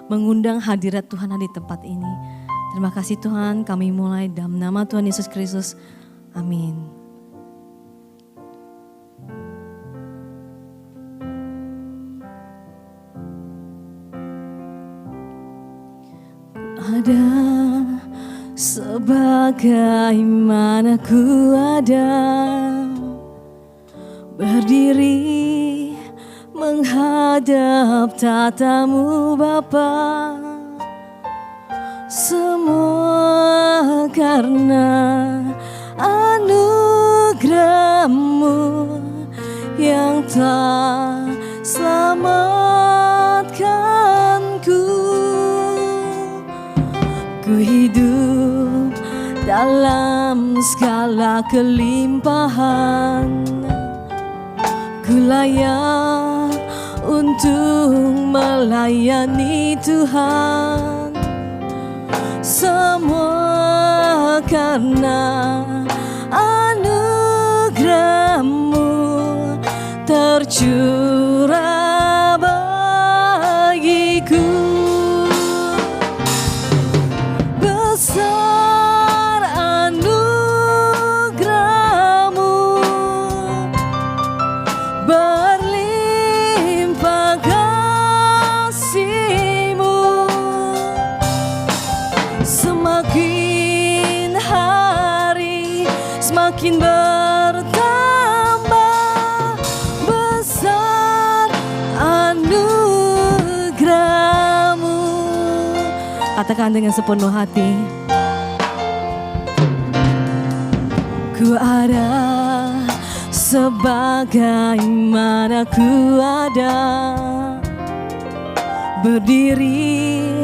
mengundang hadirat Tuhan di tempat ini. Terima kasih Tuhan, kami mulai dalam nama Tuhan Yesus Kristus. Amin. Ada sebagaimana ku ada, berdiri menghadap tatamu Bapa, semua karena anugerah-Mu yang telah selamatkanku. Ku hidup dalam segala kelimpahan, ku layak untuk melayani Tuhan. Semua karena anugerah-Mu tercurah bagiku. Besar anugerah-Mu, berlimpah kasih-Mu, semakin hari semakin bertambah. Besar anugerah-Mu. Katakan dengan sepenuh hati. Ku ada sebagaimana ku ada, berdiri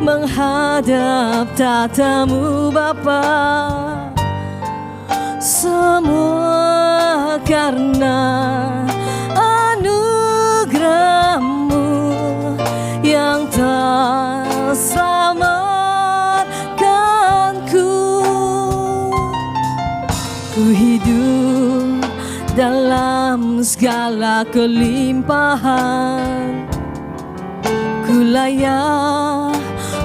menghadap tatamu Bapa, semua karena anugerah-Mu yang telah selamatkanku. Ku hidup dalam segala kelimpahan, ku layak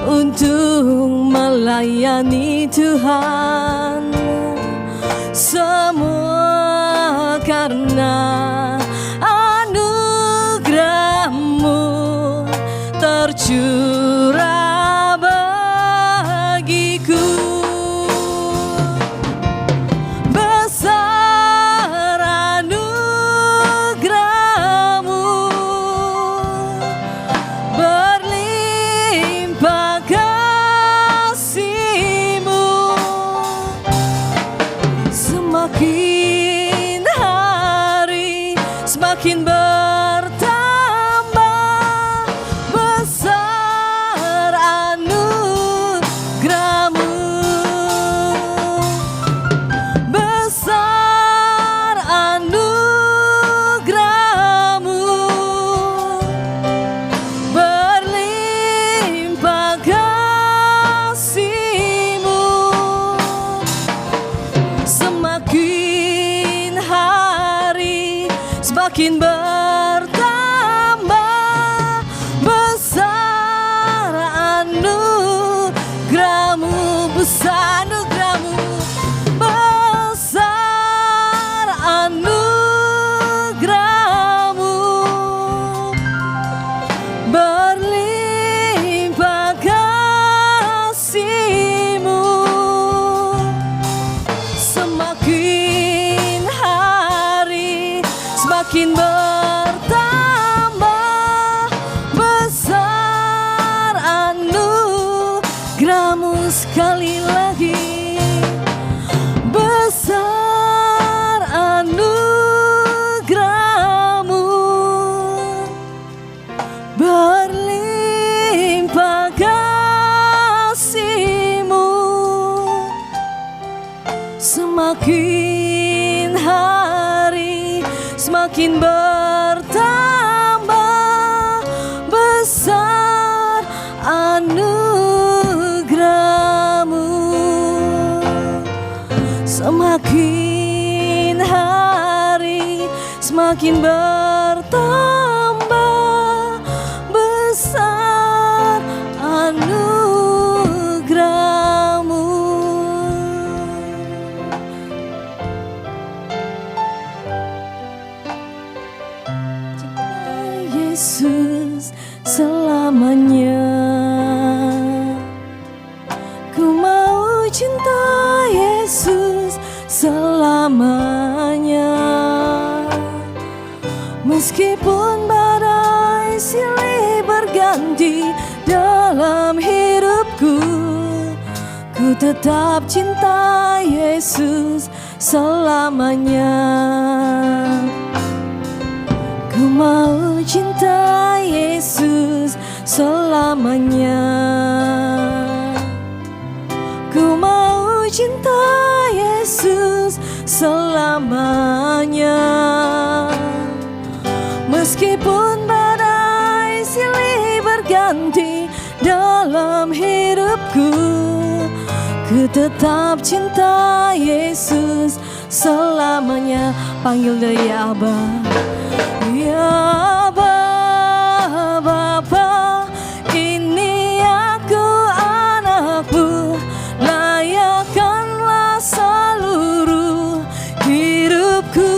untuk melayani Tuhan. Semua karena anugerah-Mu tercurah bagiku. Besar anugerah-Mu, berlimpah kasih-Mu, semakin hari semakin bertambah. Besar anugerah-Mu, besar anugerah-Mu, berlimpah kasih-Mu, semakin hari semakin bertambah. Besar anugerah-Mu, besar anugerah-Mu, besar anugerah-Mu, berlimpah kasih-Mu, semakin hari semakin bertambah. Besar anugerah-Mu, sekali lagi. Besar anugerah-Mu, berlimpah kasih-Mu, semakin hari semakin bertambah. Besar anugerah-Mu, semakin hari semakin bertambah. Besar selamanya. Ku mau cinta Yesus selamanya. Meskipun badai silih berganti dalam hidupku, ku tetap cinta Yesus selamanya. Ku mau cinta Yesus selamanya. Ku mau cinta Yesus selamanya. Meskipun badai silih berganti dalam hidupku, ku tetap cinta Yesus selamanya. Panggil dia ya Aba. Ya Aba, Bapa, ini aku anakmu, layakkanlah seluruh hidupku.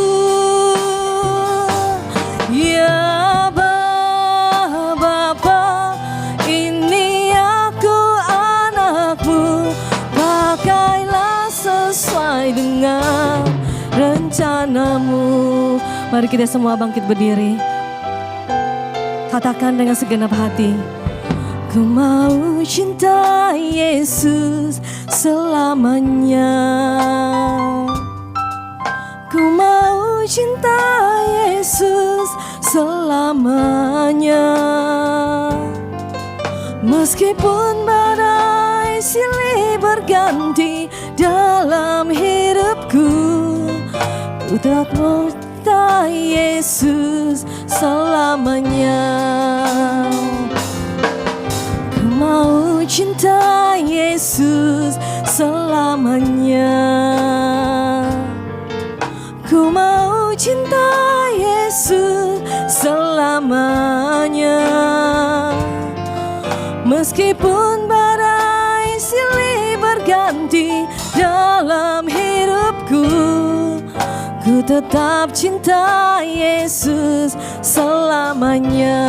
Ya Aba, Bapa, ini aku anakmu, pakailah sesuai dengan rencanamu. Mari kita semua bangkit berdiri. Katakan dengan segenap hati. Ku mau cinta Yesus selamanya. Ku mau cinta Yesus selamanya. Meskipun badai silih berganti dalam hidupku, ku tetap mau cinta Yesus selamanya. Ku mau cinta Yesus selamanya. Ku mau cinta Yesus selamanya. Meskipun badai silih berganti dalam hidupku, ku tetap cinta Yesus selamanya.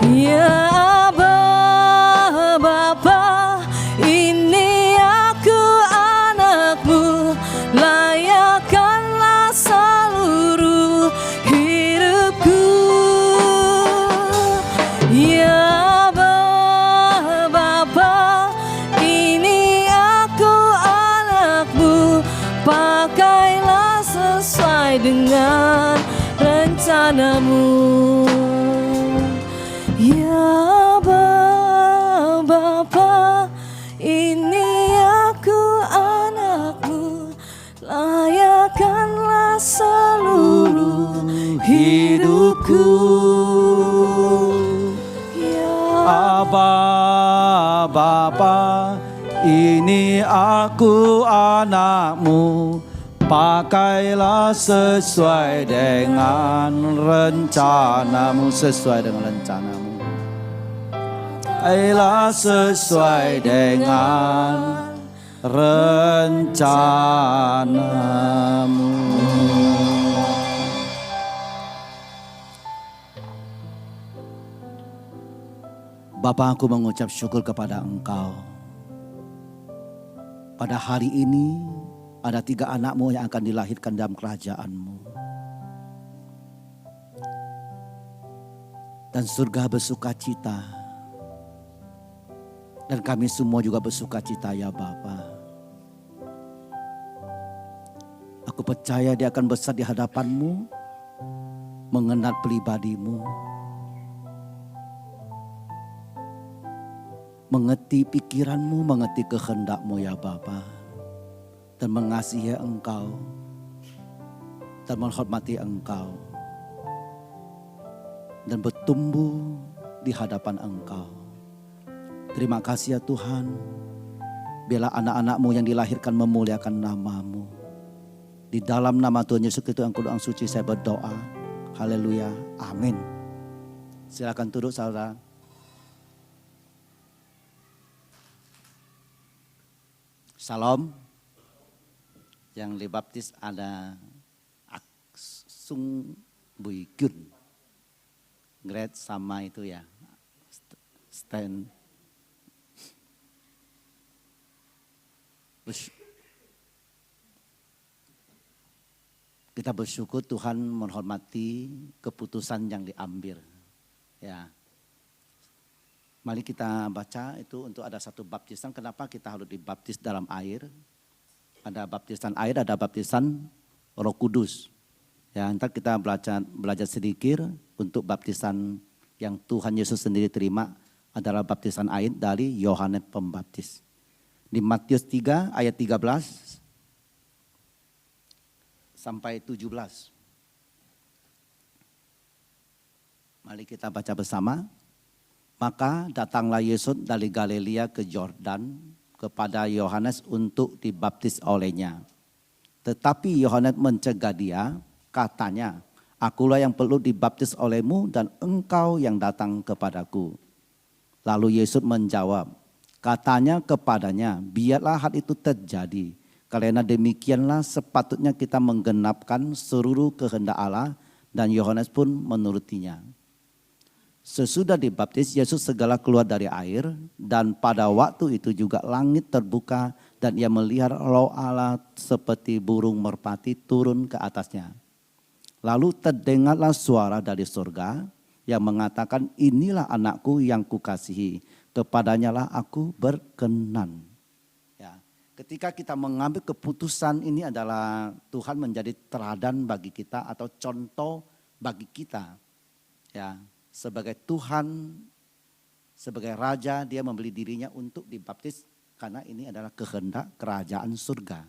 Ya Aba, Bapa, ini aku anakmu, layakkanlah seluruh hidupku. Ya Aba, Bapa, ini aku anakmu, pakailah sesuai dengan rencanamu. Ya Aba, Bapa, ini aku anakmu, layakkanlah seluruh hidupku. Ya Aba, Bapa, ini aku anakmu, pakailah sesuai dengan rencanamu. Sesuai dengan rencanamu. Pakailah sesuai dengan rencanamu. Bapa, aku mengucap syukur kepada Engkau. Pada hari ini ada 3 anakmu yang akan dilahirkan dalam kerajaan-Mu. Dan surga bersuka cita. Dan kami semua juga bersuka cita ya Bapa. Aku percaya dia akan besar di hadapan-Mu, mengenal pribadi-Mu, mengerti pikiran-Mu, mengerti kehendak-Mu ya Bapa, dan mengasihi Engkau dan menghormati Engkau dan bertumbuh di hadapan Engkau. Terima kasih ya Tuhan. Biarlah anak-anak-Mu yang dilahirkan memuliakan nama-Mu. Di dalam nama Tuhan Yesus Kristus yang kudus yang suci saya berdoa. Haleluya. Amin. Silakan duduk saudara. Salam. Yang dibaptis ada Aksung Buigun. Grade sama itu ya. Stand. Kita bersyukur Tuhan menghormati keputusan yang diambil. Ya. Mari kita baca itu untuk ada satu baptisan. Kenapa kita harus dibaptis dalam air? Ada baptisan air, ada baptisan Roh Kudus. Ya, ntar kita belajar sedikit untuk baptisan yang Tuhan Yesus sendiri terima adalah baptisan air dari Yohanes Pembaptis. Di Matius 3 ayat 13 sampai 17. Mari kita baca bersama. Maka datanglah Yesus dari Galilea ke Yordan kepada Yohanes untuk dibaptis olehnya. Tetapi Yohanes mencegah dia, katanya, akulah yang perlu dibaptis olehmu dan engkau yang datang kepadaku. Lalu Yesus menjawab, katanya kepadanya, biarlah hal itu terjadi. Karena demikianlah sepatutnya kita menggenapkan seluruh kehendak Allah, dan Yohanes pun menurutinya. Sesudah dibaptis, Yesus segera keluar dari air, dan pada waktu itu juga langit terbuka dan ia melihat Roh Allah seperti burung merpati turun ke atasnya. Lalu terdengarlah suara dari surga yang mengatakan, inilah anakku yang kukasihi, kepadanya lah aku berkenan. Ya, ketika kita mengambil keputusan ini adalah Tuhan menjadi teladan bagi kita atau contoh bagi kita. Ya. Sebagai Tuhan, sebagai Raja, dia membeli dirinya untuk dibaptis karena ini adalah kehendak kerajaan surga.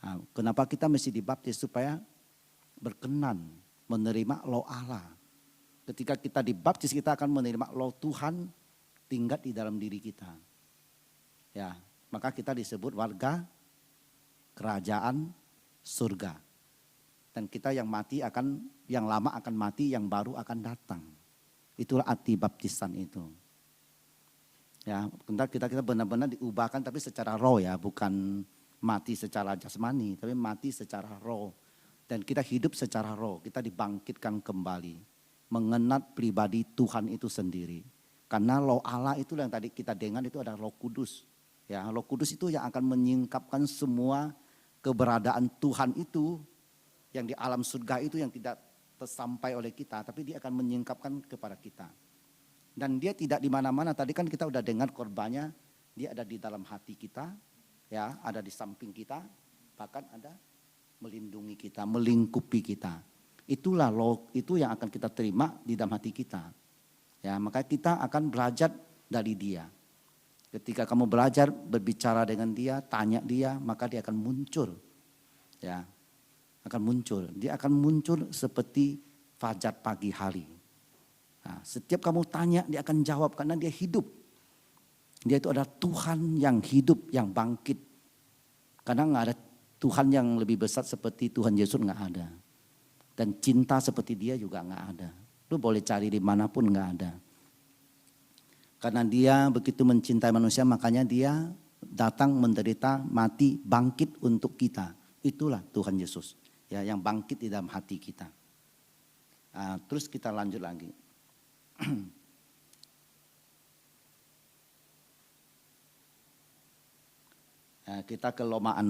Nah, kenapa kita mesti dibaptis? Supaya berkenan menerima Roh Allah. Ketika kita dibaptis, kita akan menerima Roh Tuhan tinggal di dalam diri kita. Ya, maka kita disebut warga kerajaan surga. Dan kita yang mati yang lama akan mati, yang baru akan datang. Itulah arti baptisan itu. Ya, kita benar-benar diubahkan tapi secara roh ya, bukan mati secara jasmani, tapi mati secara roh. Dan kita hidup secara roh, kita dibangkitkan kembali. Mengenal pribadi Tuhan itu sendiri. Karena Roh Allah itu yang tadi kita dengar itu adalah Roh Kudus. Ya, Roh Kudus itu yang akan menyingkapkan semua keberadaan Tuhan itu yang di alam surga itu yang tidak tersampai oleh kita, tapi dia akan menyingkapkan kepada kita. Dan dia tidak di mana-mana, tadi kan kita udah dengar korbannya, dia ada di dalam hati kita, ya, ada di samping kita, bahkan ada melindungi kita, melingkupi kita. Itulah itu yang akan kita terima di dalam hati kita. Ya, maka kita akan belajar dari dia. Ketika kamu belajar berbicara dengan dia, tanya dia, maka dia akan muncul. Ya. Akan muncul. Dia akan muncul seperti fajar pagi hari. Nah, setiap kamu tanya dia akan jawab karena dia hidup. Dia itu adalah Tuhan yang hidup, yang bangkit. Karena nggak ada Tuhan yang lebih besar seperti Tuhan Yesus, nggak ada. Dan cinta seperti dia juga nggak ada. Lu boleh cari dimanapun nggak ada. Karena dia begitu mencintai manusia, makanya dia datang menderita, mati, bangkit untuk kita. Itulah Tuhan Yesus. Ya, yang bangkit di dalam hati kita. Nah, terus kita lanjut lagi. Nah, kita ke Roma 6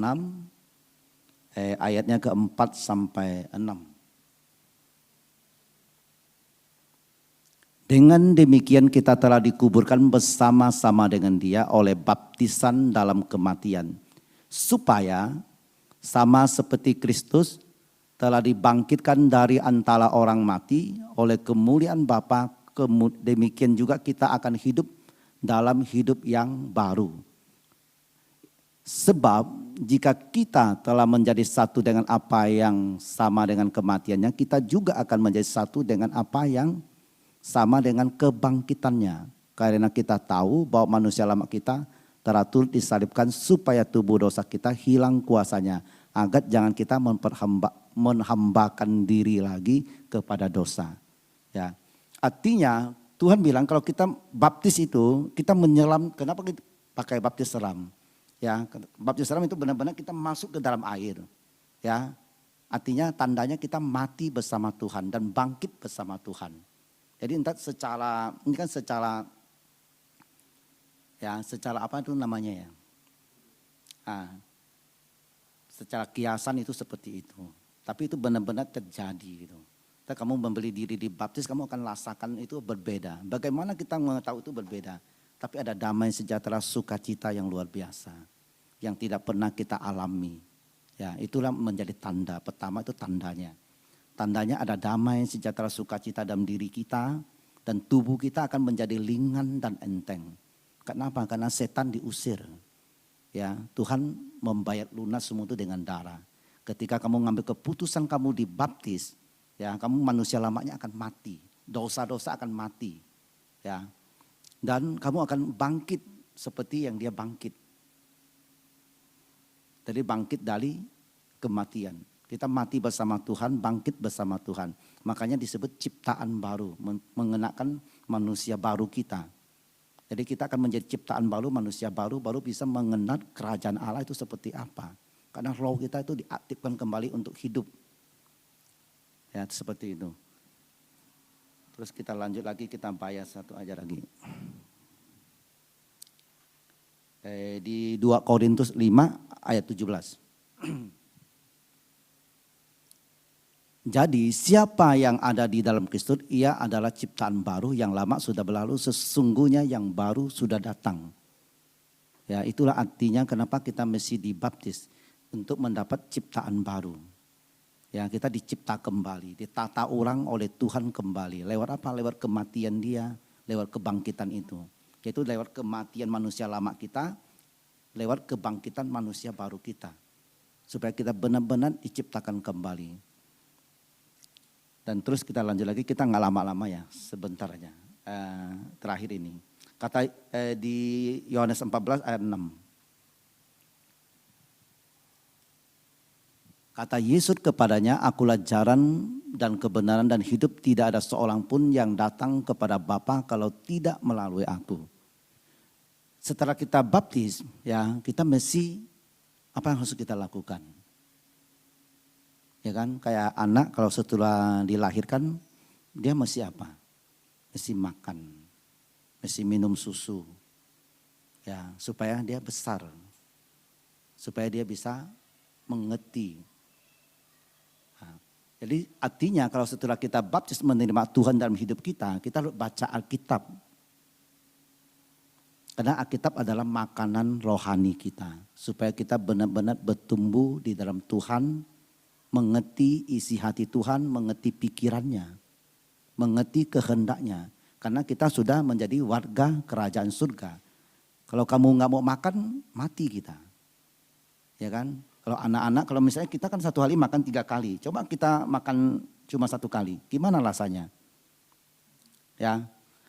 ayatnya ke-4 sampai 6. Dengan demikian kita telah dikuburkan bersama-sama dengan dia oleh baptisan dalam kematian, supaya sama seperti Kristus telah dibangkitkan dari antara orang mati oleh kemuliaan Bapa, demikian juga kita akan hidup dalam hidup yang baru. Sebab jika kita telah menjadi satu dengan apa yang sama dengan kematiannya, kita juga akan menjadi satu dengan apa yang sama dengan kebangkitannya. Karena kita tahu bahwa manusia lama kita telah turut disalibkan supaya tubuh dosa kita hilang kuasanya, agar jangan kita menhambakan diri lagi kepada dosa. Ya, artinya Tuhan bilang kalau kita baptis itu kita menyelam. Kenapa kita pakai baptis selam? Ya, baptis selam itu benar-benar kita masuk ke dalam air. Ya, artinya tandanya kita mati bersama Tuhan dan bangkit bersama Tuhan. Jadi entah secara, ini kan secara apa itu namanya ya. Secara kiasan itu seperti itu. Tapi itu benar-benar terjadi gitu. Ketika kamu membeli diri dibaptis, kamu akan rasakan itu berbeda. Bagaimana kita mengetahui itu berbeda? Tapi ada damai sejahtera sukacita yang luar biasa. Yang tidak pernah kita alami. Ya, itulah menjadi tanda. Pertama itu tandanya. Tandanya ada damai sejahtera sukacita dalam diri kita. Dan tubuh kita akan menjadi ringan dan enteng. Kenapa? Karena setan diusir. Ya, Tuhan membayar lunas semua itu dengan darah. Ketika kamu ngambil keputusan kamu dibaptis, ya, kamu manusia lamanya akan mati. Dosa-dosa akan mati. Ya. Dan kamu akan bangkit seperti yang dia bangkit. Jadi bangkit dari kematian. Kita mati bersama Tuhan, bangkit bersama Tuhan. Makanya disebut ciptaan baru, mengenakan manusia baru kita. Jadi kita akan menjadi ciptaan baru, manusia baru bisa mengenal kerajaan Allah itu seperti apa. Karena roh kita itu diaktifkan kembali untuk hidup. Ya, seperti itu. Terus kita lanjut lagi, kita bayar satu aja lagi. Di 2 Korintus 5 ayat 17. Jadi siapa yang ada di dalam Kristus, ia adalah ciptaan baru, yang lama sudah berlalu, sesungguhnya yang baru sudah datang. Ya, itulah artinya kenapa kita mesti dibaptis, untuk mendapat ciptaan baru. Ya, kita dicipta kembali, ditata ulang oleh Tuhan kembali. Lewat apa? Lewat kematian dia, lewat kebangkitan itu. Yaitu lewat kematian manusia lama kita, lewat kebangkitan manusia baru kita. Supaya kita benar-benar diciptakan kembali. Dan terus kita lanjut lagi, kita nggak lama-lama ya, sebentar aja. Terakhir ini. Kata di Yohanes 14 ayat 6. Kata Yesus kepadanya, akulah jalan dan kebenaran dan hidup, tidak ada seorang pun yang datang kepada Bapa kalau tidak melalui aku. Setelah kita baptis, ya kita mesti, apa yang harus kita lakukan? Ya kan, kayak anak kalau setelah dilahirkan, dia mesti apa? Mesti makan, mesti minum susu. Ya, supaya dia besar. Supaya dia bisa mengerti. Jadi artinya kalau setelah kita baptis menerima Tuhan dalam hidup kita harus baca Alkitab. Karena Alkitab adalah makanan rohani kita. Supaya kita benar-benar bertumbuh di dalam Tuhan, mengerti isi hati Tuhan, mengerti pikirannya, mengerti kehendaknya. Karena kita sudah menjadi warga kerajaan surga. Kalau kamu nggak mau makan, mati kita. Ya kan? Kalau anak-anak, kalau misalnya kita kan satu hari makan 3 kali. Coba kita makan cuma 1 kali. Gimana rasanya? Ya.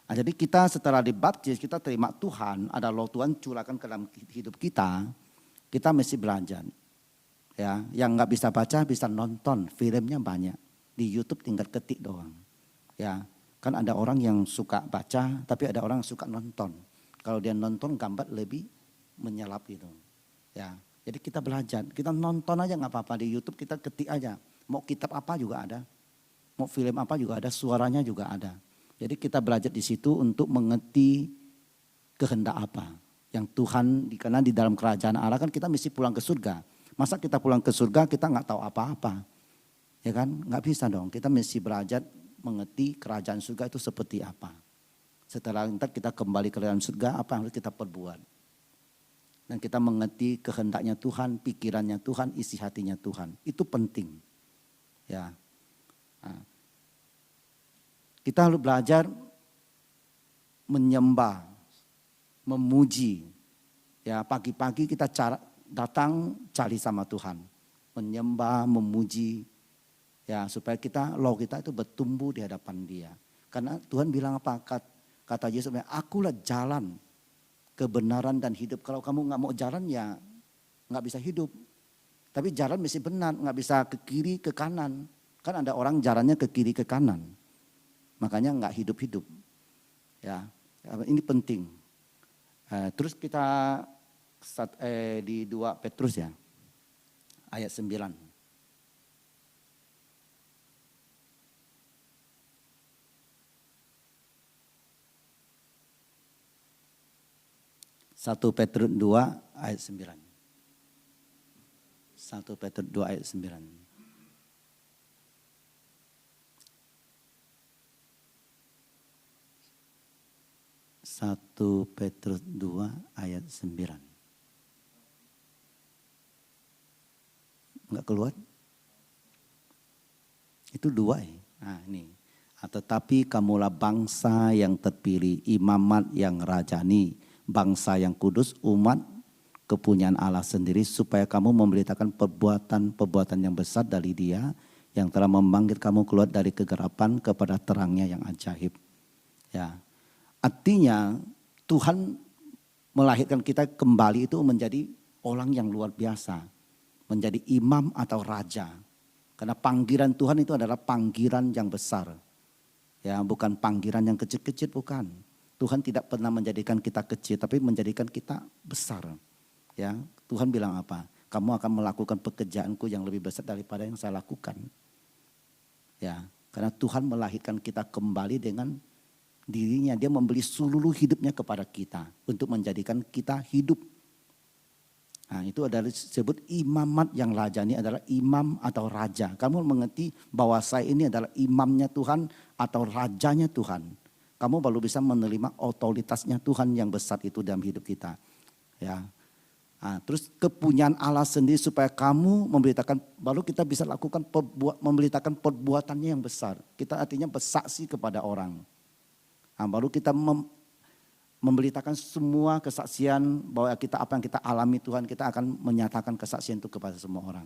Nah, jadi kita setelah dibaptis, kita terima Tuhan. Ada roh Tuhan curahkan ke dalam hidup kita. Kita mesti belajar. Ya, yang nggak bisa baca bisa nonton. Filmnya banyak. Di YouTube tinggal ketik doang. Ya, kan ada orang yang suka baca, tapi ada orang yang suka nonton. Kalau dia nonton gambar lebih menyelap gitu. Ya. Jadi kita belajar, kita nonton aja nggak apa-apa di YouTube, kita ketik aja. Mau kitab apa juga ada, mau film apa juga ada, suaranya juga ada. Jadi kita belajar di situ untuk mengerti kehendak apa yang Tuhan, karena di dalam kerajaan Allah kan kita mesti pulang ke surga. Masa kita pulang ke surga kita nggak tahu apa-apa, ya kan? Nggak bisa dong. Kita mesti belajar mengerti kerajaan surga itu seperti apa. Setelah kita kembali ke dalam surga, apa yang harus kita perbuat? Dan kita mengerti kehendaknya Tuhan, pikirannya Tuhan, isi hatinya Tuhan. Itu penting. Ya. Nah, kita harus belajar menyembah, memuji. Ya, pagi-pagi kita datang cari sama Tuhan. Menyembah, memuji. Ya, supaya roh kita itu bertumbuh di hadapan Dia. Karena Tuhan bilang apa? Kata Yesus, akulah jalan, kebenaran dan hidup. Kalau kamu nggak mau jalan ya nggak bisa hidup. Tapi jalan mesti benar, nggak bisa ke kiri ke kanan. Kan ada orang jalannya ke kiri ke kanan. Makanya nggak hidup-hidup. Ya, ini penting. Terus kita di 2 Petrus ya, ayat 9. 1 Petrus 2 ayat 9. 1 Petrus 2 ayat 9. Satu Petrus 2 ayat 9. Enggak keluar? Itu 2 ya. Nah ini. Tetapi kamulah bangsa yang terpilih, imamat yang rajani, bangsa yang kudus, umat kepunyaan Allah sendiri, supaya kamu memberitakan perbuatan-perbuatan yang besar dari Dia yang telah memanggil kamu keluar dari kegelapan kepada terangnya yang ajaib. Ya. Artinya Tuhan melahirkan kita kembali itu menjadi orang yang luar biasa, menjadi imam atau raja. Karena panggilan Tuhan itu adalah panggilan yang besar. Ya, bukan panggilan yang kecil-kecil, bukan. Tuhan tidak pernah menjadikan kita kecil, tapi menjadikan kita besar. Ya, Tuhan bilang apa? Kamu akan melakukan pekerjaanku yang lebih besar daripada yang saya lakukan. Ya, karena Tuhan melahirkan kita kembali dengan dirinya. Dia membeli seluruh hidupnya kepada kita untuk menjadikan kita hidup. Nah, itu adalah disebut imamat yang rajani, adalah imam atau raja. Kamu mengerti bahwa saya ini adalah imamnya Tuhan atau rajanya Tuhan. Kamu baru bisa menerima otoritasnya Tuhan yang besar itu dalam hidup kita. Ya. Nah, terus kepunyaan Allah sendiri supaya kamu memberitakan, baru kita bisa lakukan memberitakan perbuatannya yang besar. Kita artinya bersaksi kepada orang. Nah, baru kita memberitakan semua kesaksian bahwa kita apa yang kita alami Tuhan, kita akan menyatakan kesaksian itu kepada semua orang.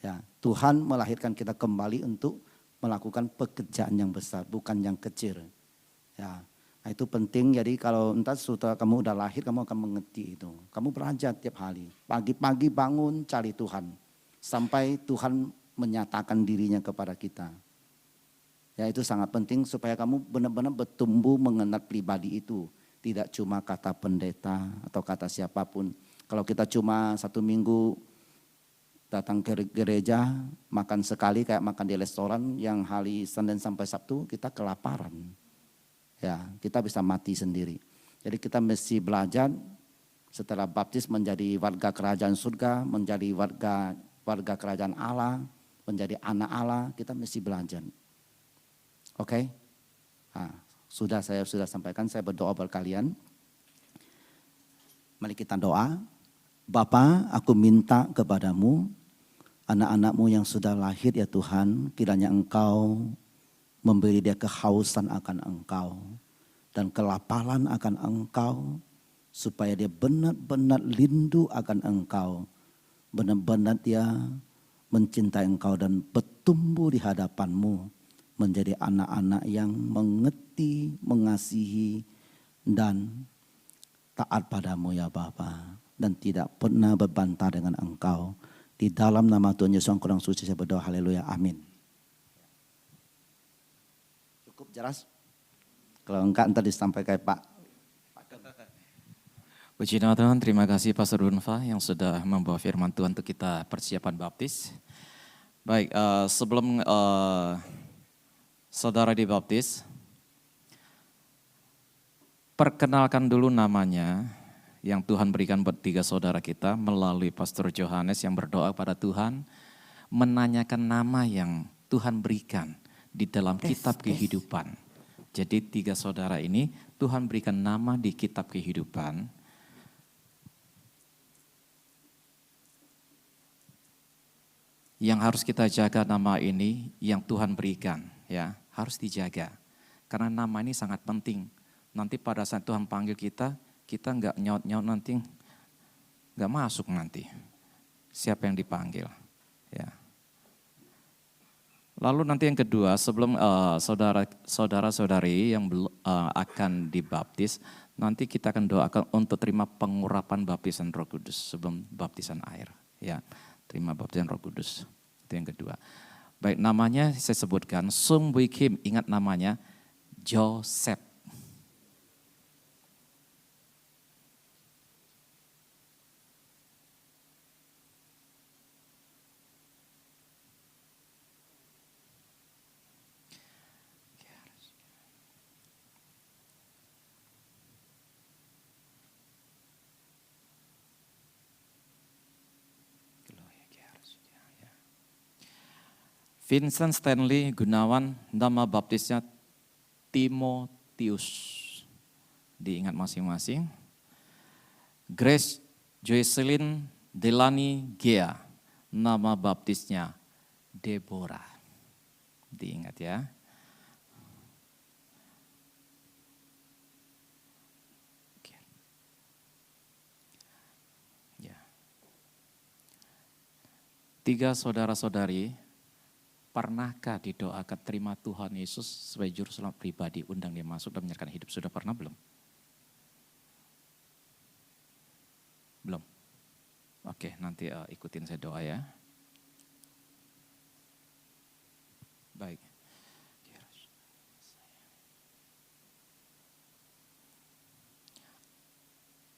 Ya, Tuhan melahirkan kita kembali untuk melakukan pekerjaan yang besar, bukan yang kecil. Ya, nah itu penting. Jadi kalau entah setelah kamu udah lahir, kamu akan mengerti itu. Kamu belajar tiap hari, pagi-pagi bangun cari Tuhan, sampai Tuhan menyatakan dirinya kepada kita. Ya, itu sangat penting supaya kamu benar-benar bertumbuh mengenal pribadi itu. Tidak cuma kata pendeta atau kata siapapun. Kalau kita cuma 1 minggu datang ke gereja, makan sekali kayak makan di restoran yang hari Senin sampai Sabtu kita kelaparan. Ya, kita bisa mati sendiri. Jadi kita mesti belajar setelah baptis menjadi warga kerajaan surga, menjadi warga kerajaan Allah, menjadi anak Allah, kita mesti belajar. Oke, nah, saya sudah sampaikan, saya berdoa buat kalian. Mari kita doa. Bapa, aku minta kepadamu, anak-anakmu yang sudah lahir ya Tuhan, kiranya Engkau memberi dia kehausan akan Engkau dan kelaparan akan Engkau, supaya dia benar-benar rindu akan Engkau, benar-benar dia mencintai Engkau dan bertumbuh di hadapan-Mu, menjadi anak-anak yang mengerti, mengasihi, dan taat padamu ya Bapa. Dan tidak pernah berbantah dengan Engkau. Di dalam nama Tuhan Yesus yang kurang suci saya berdoa, haleluya, amin. Cukup jelas? Kalau enggak ntar disampaikan Pak. Puji nama Tuhan, terima kasih Pastor Dunfa yang sudah membawa firman Tuhan untuk kita persiapan baptis. Baik, sebelum saudara dibaptis, perkenalkan dulu namanya yang Tuhan berikan buat 3 saudara kita melalui Pastor Johannes yang berdoa pada Tuhan, menanyakan nama yang Tuhan berikan di dalam kitab kehidupan. Jadi 3 saudara ini Tuhan berikan nama di kitab kehidupan. Yang harus kita jaga nama ini yang Tuhan berikan, ya. Harus dijaga, karena nama ini sangat penting. Nanti pada saat Tuhan panggil kita nggak nyaut-nyaut nanti, nggak masuk nanti. Siapa yang dipanggil? Ya. Lalu nanti yang kedua, sebelum saudara-saudari yang akan dibaptis, nanti kita akan doakan untuk terima pengurapan baptisan Roh Kudus sebelum baptisan air. Ya, terima baptisan Roh Kudus. Itu yang kedua. Baik, namanya saya sebutkan, Sung Bui Kim, ingat namanya, Joseph. Vincent Stanley Gunawan, nama baptisnya Timotius. Diingat masing-masing. Grace Joycelyn Delani Gea, nama baptisnya Deborah. Diingat ya. Oke. Ya. 3 saudara-saudari, pernahkah didoakan terima Tuhan Yesus sebagai juru selamat pribadi, undang dia masuk dan menyerahkan hidup? Sudah pernah belum? Belum? Oke, nanti ikutin saya doa ya. Baik.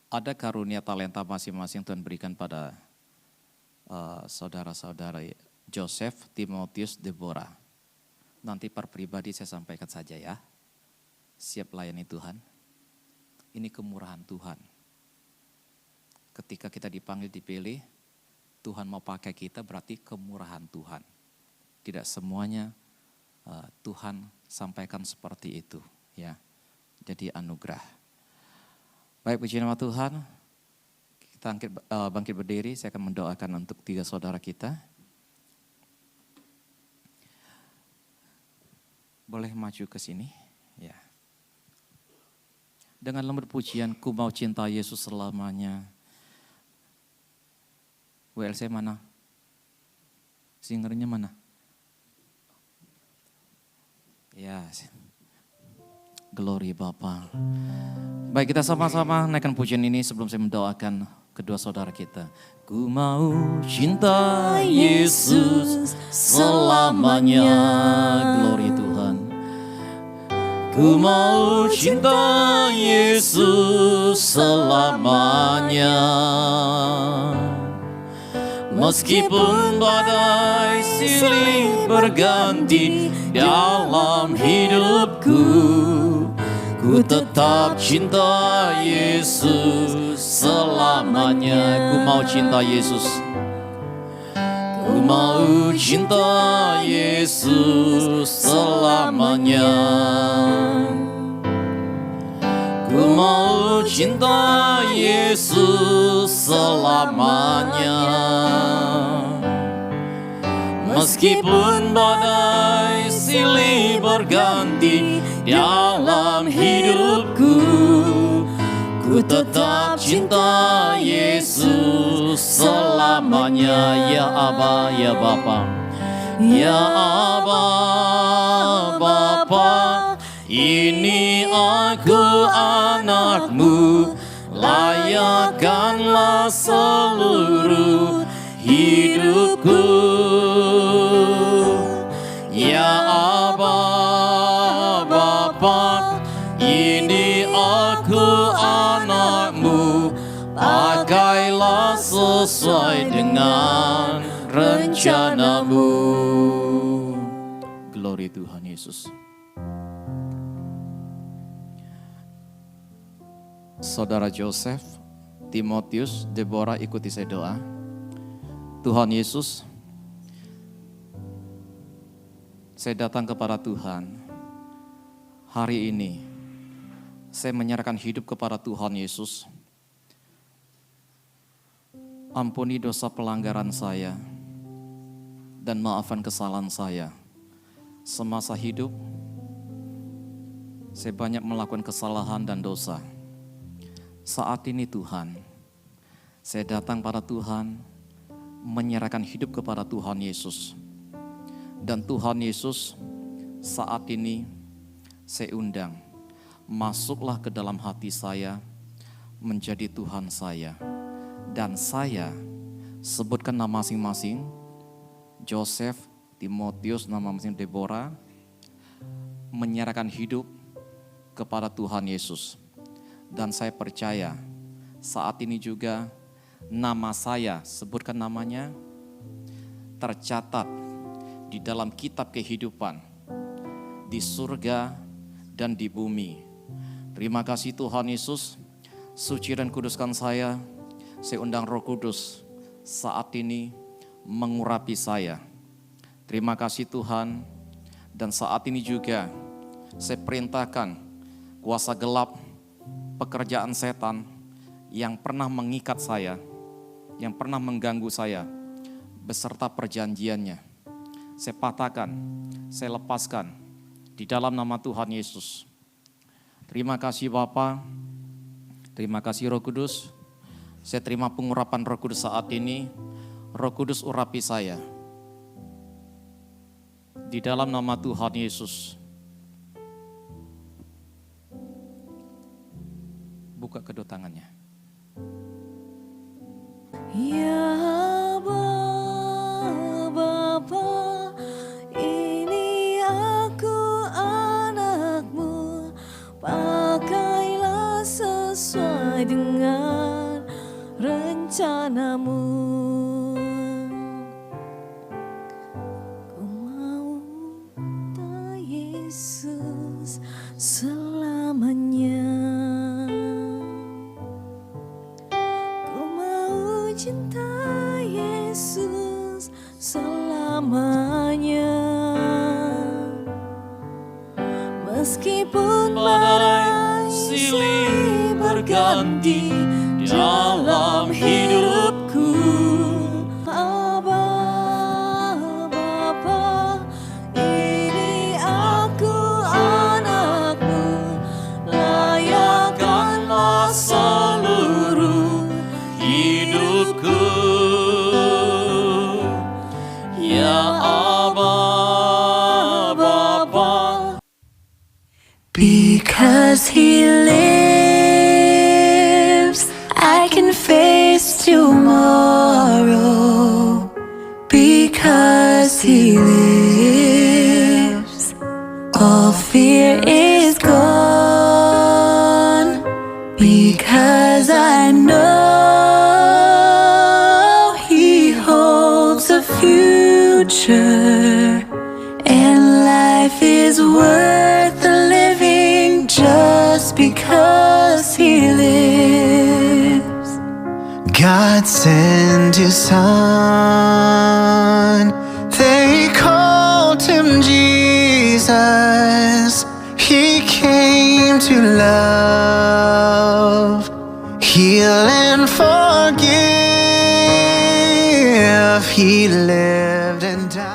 Ada karunia talenta masing-masing Tuhan berikan pada saudara-saudara Joseph, Timotius, Deborah. Nanti per pribadi saya sampaikan saja ya. Siap layani Tuhan. Ini kemurahan Tuhan. Ketika kita dipanggil, dipilih, Tuhan mau pakai kita berarti kemurahan Tuhan. Tidak semuanya Tuhan sampaikan seperti itu, ya. Jadi anugerah. Baik, puji nama Tuhan. Kita bangkit berdiri, saya akan mendoakan untuk 3 saudara kita. Boleh maju ke sini, ya. Dengan lembut pujian, ku mau cinta Yesus selamanya. WLC mana? Singernya mana? Ya, glory Bapa. Baik, kita sama-sama naikkan pujian ini sebelum saya mendoakan kedua saudara kita. Ku mau cinta Yesus selamanya. Glory Tuhan. Ku mau cinta Yesus selamanya. Meskipun badai silih berganti dalam hidupku, ku tetap cinta Yesus selamanya. Ku mau cinta Yesus. Ku mau cinta Yesus selamanya. Ku mau cinta Yesus selamanya. Meskipun badai silih berganti dalam hidupku, ku tetap cinta Yesus selamanya. Ya Aba, ya Bapa, ya Aba, Bapa, ini aku anakmu, layakkanlah seluruh hidupku. Ya Aba, Bapa, ini aku anakmu, pakailah sesuai dengan rencanamu. Glory Tuhan Yesus. Saudara Joseph, Timotius, Deborah, ikuti saya doa. Tuhan Yesus, saya datang kepada Tuhan. Hari ini, saya menyerahkan hidup kepada Tuhan Yesus. Ampuni dosa pelanggaran saya dan maafkan kesalahan saya. Semasa hidup, saya banyak melakukan kesalahan dan dosa. Saat ini Tuhan, saya datang pada Tuhan, menyerahkan hidup kepada Tuhan Yesus. Dan Tuhan Yesus, saat ini saya undang, masuklah ke dalam hati saya, menjadi Tuhan saya. Dan saya sebutkan nama masing-masing, Joseph, Timotius, nama masing Deborah, menyerahkan hidup kepada Tuhan Yesus. Dan saya percaya saat ini juga nama saya, sebutkan namanya, tercatat di dalam kitab kehidupan di surga dan di bumi. Terima kasih Tuhan Yesus, suci dan kuduskan saya undang Roh Kudus saat ini mengurapi saya. Terima kasih Tuhan. Dan saat ini juga saya perintahkan kuasa gelap, pekerjaan setan yang pernah mengikat saya, yang pernah mengganggu saya, beserta perjanjiannya. Saya patahkan, saya lepaskan di dalam nama Tuhan Yesus. Terima kasih Bapa, terima kasih Roh Kudus. Saya terima pengurapan Roh Kudus saat ini. Roh Kudus urapi saya. Di dalam nama Tuhan Yesus. Buka kedua tangannya. Ya Bapa, ini aku anakmu, pakailah sesuai dengan rencanamu. Ku mau tak Yesus selamanya. Ku mau cinta Yesus selamanya. Meskipun badai silih berganti dalam hidupku, Aba, Bapa, ini aku anakmu, layakkanlah seluruh hidupku. Ya Aba, Bapa. Because He lives, I can face tomorrow. Because He lives, all fear is gone. Because I know He holds a future, and life is worth the living just because He lives. God sent His Son, they called Him Jesus. He came to love, heal and forgive. He lived and died.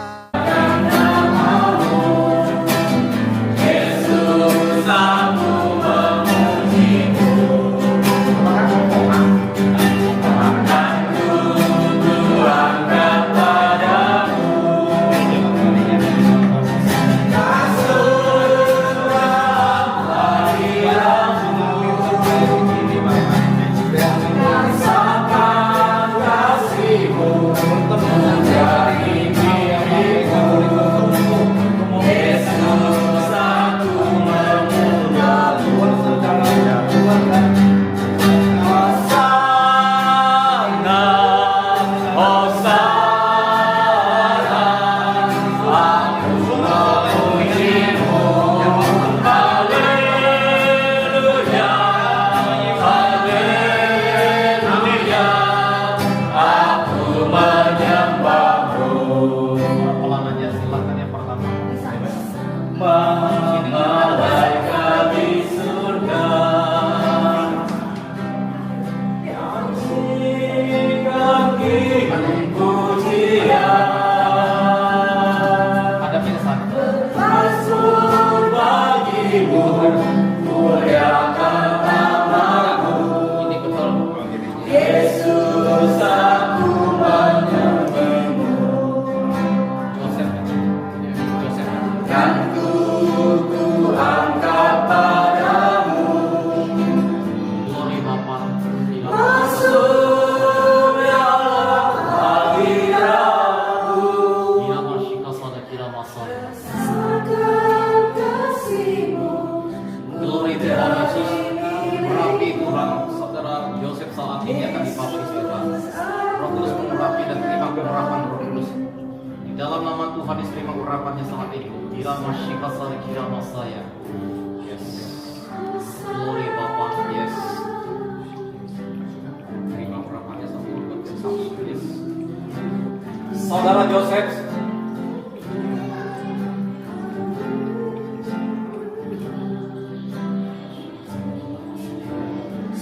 Saudara Joseph,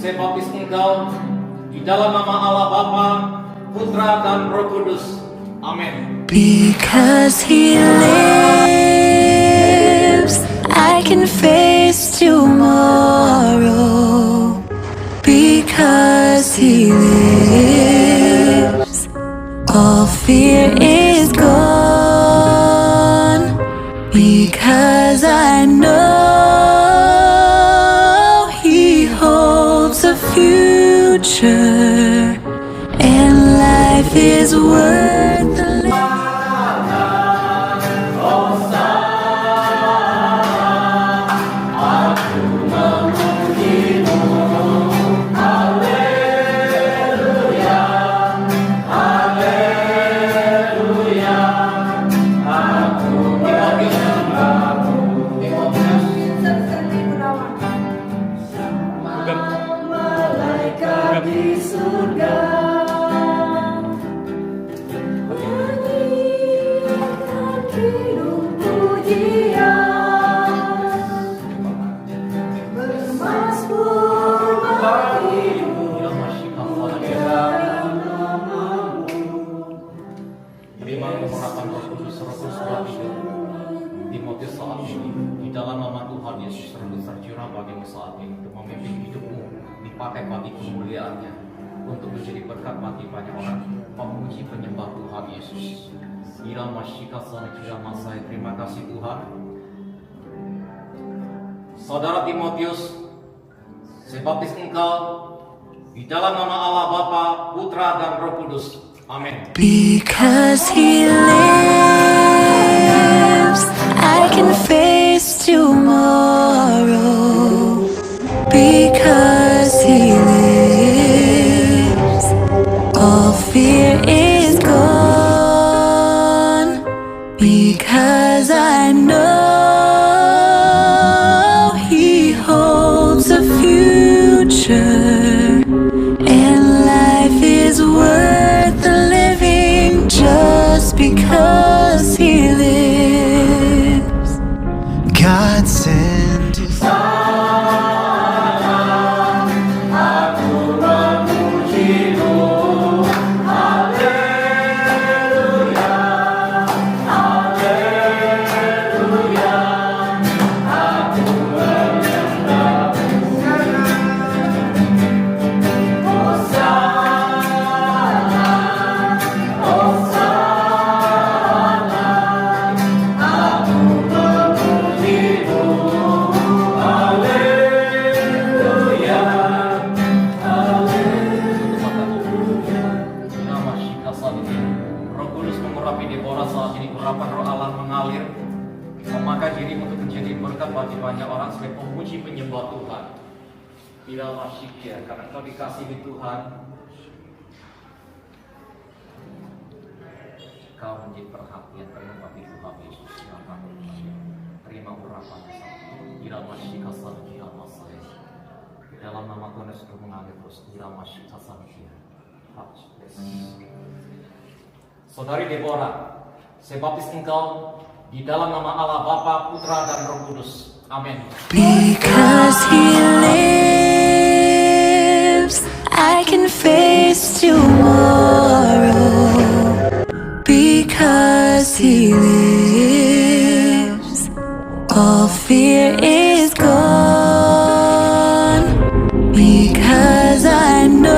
saya baptis engkau di dalam nama Allah Bapa, Putra dan Roh Kudus. Amin. Because He lives, I can face tomorrow. Because He lives, all fear is gone. Because I know He holds a future, and life is worth the living. Terima pengharapan Roh Kudus buat hidup Timotius saat ini. Di dalam nama Tuhan Yesus tercurah bagimu saat ini untuk memimpin hidupmu, dipakai bagi kemuliaannya, untuk menjadi berkat bagi banyak orang, memuji penyembah Tuhan Yesus. Terima kasih Tuhan. Saudara Timotius, saya baptis engkau di dalam nama Allah Bapa, Putra dan Roh Kudus. Amin. Because He lives, I can face tomorrow. Because He lives, all fear is gone. Because I know He holds a future, and life is worth the living just because He lives. God sent His Roh Kudus mengurapi Deborah saat ini. Urapan Roh Allah mengalir, memakai diri untuk menjadi berkat bagi banyak orang sebagai pemuji penyembah Tuhan. Bila masih ya, karena kau dikasihi Tuhan, kau menjadi perhatian penuh bagi Tuhan Yesus. Silakan terima urapannya saat ini. Bila masih kasar dia masaya. Dalam nama Tuhan Yesus mengalir terus. Bila masih kasar dia. Saudari Deborah, saya baptis engkau di dalam nama Allah Bapa, Putra dan Roh Kudus. Amin. Because He lives, I can face tomorrow. Because He lives, all fear is gone. Because I know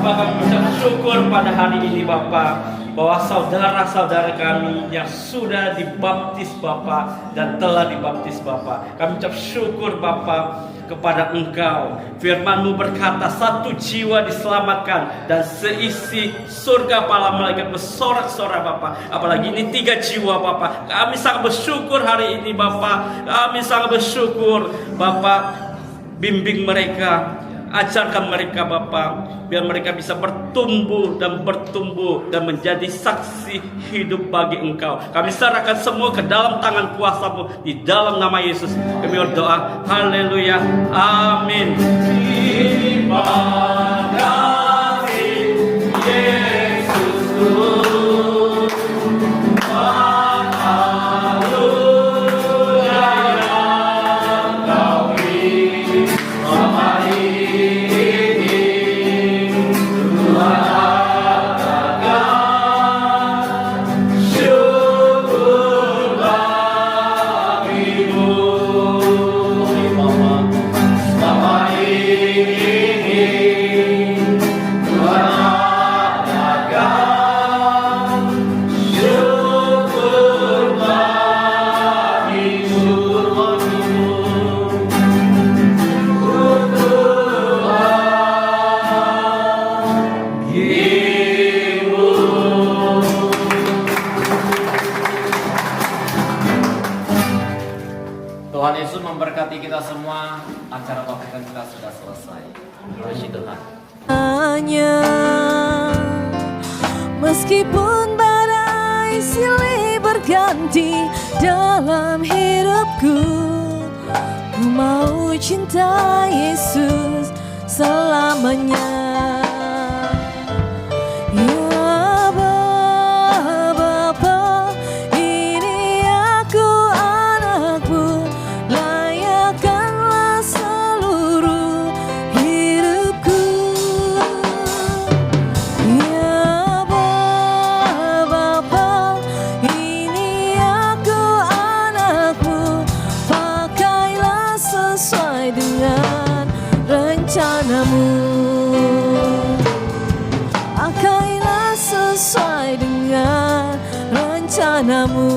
Kami mengucap syukur pada hari ini Bapa. bahwa saudara-saudara kami yang sudah dibaptis Bapa dan telah dibaptis Bapa. Kami ucap syukur Bapa kepada Engkau. Firman-Mu berkata, satu jiwa diselamatkan dan seisi surga para malaikat bersorak-sorak Bapa. Apalagi ini 3 jiwa Bapa. Kami sangat bersyukur hari ini Bapa. Kami sangat bersyukur Bapa. Bimbing mereka, ajarkan mereka Bapa, biar mereka bisa bertumbuh dan menjadi saksi hidup bagi Engkau. Kami serahkan semua ke dalam tangan kuasa-Mu di dalam nama Yesus. Kami berdoa, haleluya, amin. Terima kasih Yesusku. Tuhan Yesus memberkati kita semua. Acara baptisan kita sudah selesai. Puji Tuhan. Hanya meskipun badai silih berganti dalam hidupku, ku mau cinta Yesus selamanya. Ya Bapa, ini aku anakmu, layakkanlah seluruh hidupku. Ya Bapa, ini aku anakmu, pakailah sesuai dengan rencanamu. Pakailah sesuai dengan rencanamu.